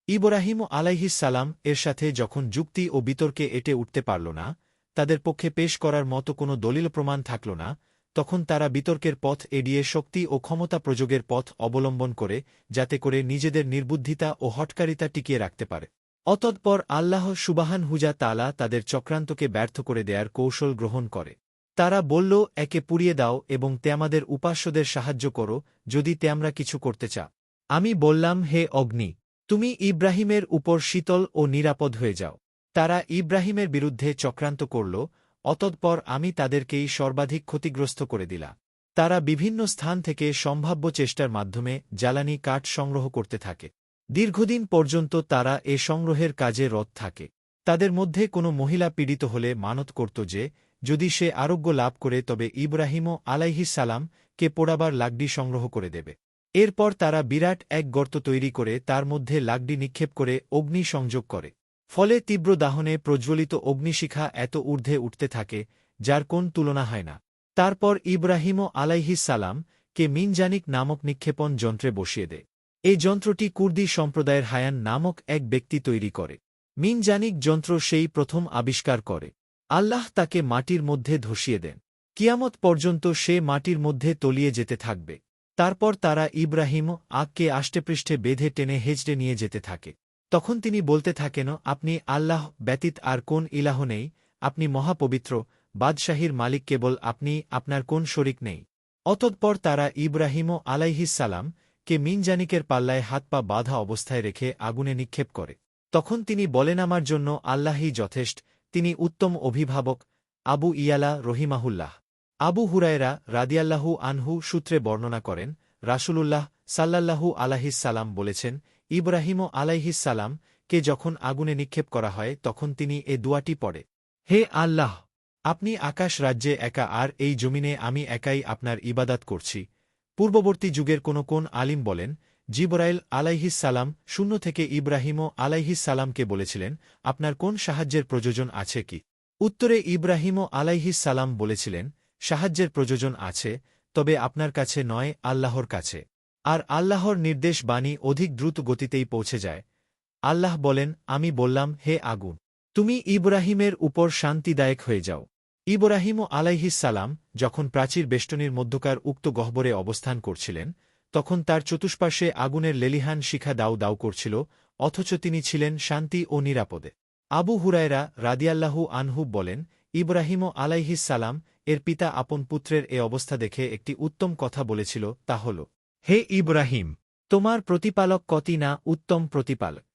ইব্রাহিম আলাইহিস সালাম এর সাথে যখন যুক্তি ও বিতর্কে এটে উঠতে পারল না, তাদের পক্ষে পেশ করার মতো কোনো দলিল প্রমাণ থাকল না, তখন তারা বিতর্কের পথ এড়িয়ে শক্তি ও ক্ষমতা প্রযোগের পথ অবলম্বন করে, যাতে করে নিজেদের নির্বুদ্ধিতা ও হটকারিতা টিকিয়ে রাখতে পারে। অতঃপর আল্লাহ সুবহানাহু তাআলা তাদের চক্রান্তকে ব্যর্থ করে দেয়ার কৌশল গ্রহণ করে। তারা বলল, একে পুড়িয়ে দাও এবং তে আমাদের উপাস্যদের সাহায্য করো, যদি তে আমরা কিছু করতে চা। আমি বললাম, হে অগ্নি, তুমি ইব্রাহিমের উপর শীতল ও নিরাপদ হয়ে যাও। তারা ইব্রাহিমের বিরুদ্ধে চক্রান্ত করল, অতঃপর আমি তাদেরকেই সর্বাধিক ক্ষতিগ্রস্ত করে দিলা। তারা বিভিন্ন স্থান থেকে সম্ভাব্য চেষ্টার মাধ্যমে জ্বালানি কাঠ সংগ্রহ করতে থাকে। দীর্ঘদিন পর্যন্ত তারা এ সংগ্রহের কাজে রত থাকে। তাদের মধ্যে কোনো মহিলা পীড়িত হলে মানত করত যে, যদি সে আরোগ্য লাভ করে তবে ইব্রাহিম আলাইহিস সালাম কে পোড়াবার লাকড়ি সংগ্রহ করে দেবে। এরপর তারা বিরাট এক গর্ত তৈরি করে তার মধ্যে লাকড়ি নিক্ষেপ করে অগ্নি সংযোগ করে। ফলে তীব্র দাহনে প্রজ্বলিত অগ্নিশিখা এত ঊর্ধ্বে উঠতে থাকে, যার কোন তুলনা হয় না। তারপর ইব্রাহিম আলাইহিস সালাম কে মিনজানিক নামক নিক্ষেপণ যন্ত্রে বসিয়ে দেয়। এই যন্ত্রটি কুর্দি সম্প্রদায়ের হায়ান নামক এক ব্যক্তি তৈরি করে। মিনজানিক যন্ত্র সেই প্রথম আবিষ্কার করে। আল্লাহ তাকে মাটির মধ্যে ধসিয়ে দেন। কিয়ামত পর্যন্ত সে মাটির মধ্যে তলিয়ে যেতে থাকবে। তারপর তারা ইব্রাহিম আগকে আষ্টেপৃষ্ঠে বেঁধে টেনে হেঁচড়ে নিয়ে যেতে থাকে। তখন তিনি বলতে থাকেন, আপনি আল্লাহ ব্যতীত আর কোন ইলাহ নেই, আপনি মহাপবিত্র, বাদশাহীর মালিক, কেবল আপনি, আপনার কোন শরিক নেই। অতঃপর তারা ইব্রাহিম আলাইহিস সালাম কে মিনজানিকের পাল্লায় হাত পা বাঁধা অবস্থায় রেখে আগুনে নিক্ষেপ করে। তখন তিনি বলেন, আমার জন্য আল্লাহই যথেষ্ট, তিনি উত্তম অভিভাবক। আবু ইয়ালা রহিমাহুল্লাহ আবু হুরায়রা রাদিয়াল্লাহু আনহু সূত্রে বর্ণনা করেন, রাসূলুল্লাহ সাল্লাল্লাহু আলাইহিস সালাম বলেছেন, ইব্রাহিম আলাইহিস সালাম কে যখন আগুনে নিক্ষেপ করা হয় তখন তিনি এ দুয়াটি পড়ে, হে আল্লাহ, আপনি আকাশ রাজ্যে একা আর এই জমিনে আমি একাই আপনার ইবাদাত করছি। পূর্ববর্তী যুগের কোন আলিম বলেন, জিবরাইল আলাইহিস সালাম শূন্য থেকে ইব্রাহিম আলাইহিস সালামকে বলেছিলেন, আপনার কোন সাহায্যের প্রয়োজন আছে কি? উত্তরে ইব্রাহিম আলাইহিস সালাম বলেছিলেন, সাহায্যের প্রয়োজন আছে, তবে আপনার কাছে নয়, আল্লাহর কাছে। আর আল্লাহর নির্দেশ বাণী অধিক দ্রুত গতিতেই পৌঁছে যায়। আল্লাহ বলেন, আমি বললাম, হে আগুন, তুমি ইব্রাহিমের উপর শান্তিদায়ক হয়ে যাও। ইব্রাহিম আলাইহিস সালাম যখন প্রাচীর বেষ্টনীর মধ্যকার উক্ত গহ্বরে অবস্থান করছিলেন, তখন তার চতুষ্পার্শ্বে আগুনের লেলিহান শিখা দাউ দাউ করছিল, অথচ তিনি ছিলেন শান্তি ও নিরাপদে। আবু হুরায়রা রাদিয়াল্লাহু আনহু বলেন, ইব্রাহিম আলাইহিস সালাম এর পিতা আপন পুত্রের এ অবস্থা দেখে একটি উত্তম কথা বলেছিল, তা হল, হে ইব্রাহিম, তোমার প্রতিপালক কতই না উত্তম প্রতিপালক।